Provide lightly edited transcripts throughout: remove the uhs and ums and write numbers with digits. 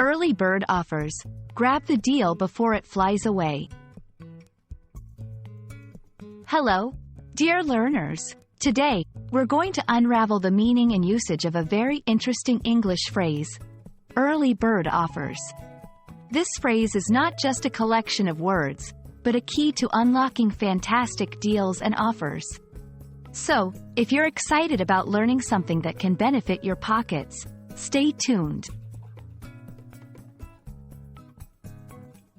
Early bird offers. Grab the deal before it flies away. Hello, dear learners. Today, we're going to unravel the meaning and usage of a very interesting English phrase, early bird offers. This phrase is not just a collection of words, but a key to unlocking fantastic deals and offers. So, if you're excited about learning something that can benefit your pockets, stay tuned.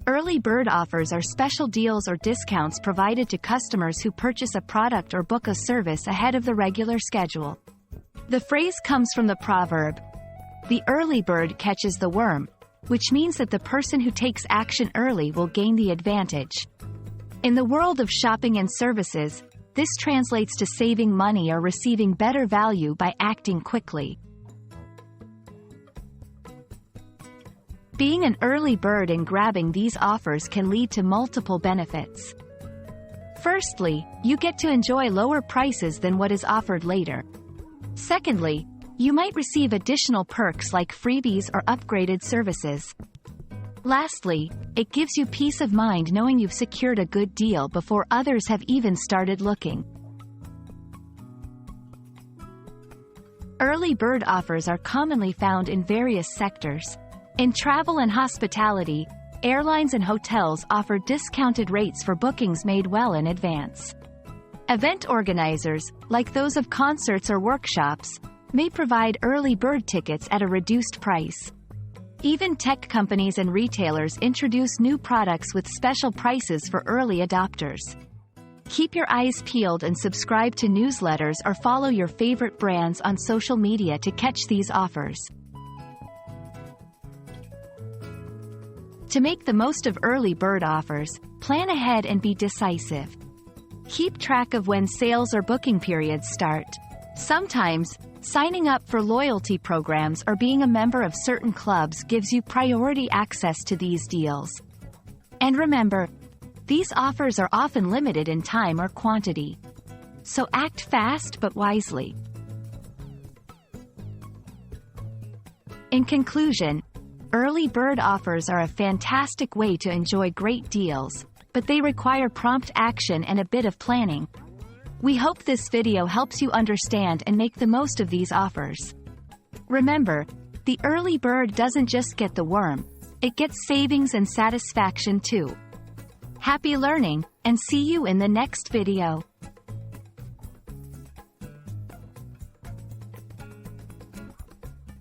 Early bird offers are special deals or discounts provided to customers who purchase a product or book a service ahead of the regular schedule. The phrase comes from the proverb, "The early bird catches the worm," which means that the person who takes action early will gain the advantage. In the world of shopping and services, this translates to saving money or receiving better value by acting quickly. Being an early bird and grabbing these offers can lead to multiple benefits. Firstly, you get to enjoy lower prices than what is offered later. Secondly, you might receive additional perks like freebies or upgraded services. Lastly, it gives you peace of mind knowing you've secured a good deal before others have even started looking. Early bird offers are commonly found in various sectors. In travel and hospitality, airlines and hotels offer discounted rates for bookings made well in advance. Event organizers, like those of concerts or workshops, may provide early bird tickets at a reduced price. Even tech companies and retailers introduce new products with special prices for early adopters. Keep your eyes peeled and subscribe to newsletters or follow your favorite brands on social media to catch these offers. To make the most of early bird offers, plan ahead and be decisive. Keep track of when sales or booking periods start. Sometimes, signing up for loyalty programs or being a member of certain clubs gives you priority access to these deals. And remember, these offers are often limited in time or quantity. So act fast but wisely. In conclusion, early bird offers are a fantastic way to enjoy great deals, but they require prompt action and a bit of planning. We hope this video helps you understand and make the most of these offers. Remember, the early bird doesn't just get the worm, it gets savings and satisfaction too. Happy learning, and see you in the next video.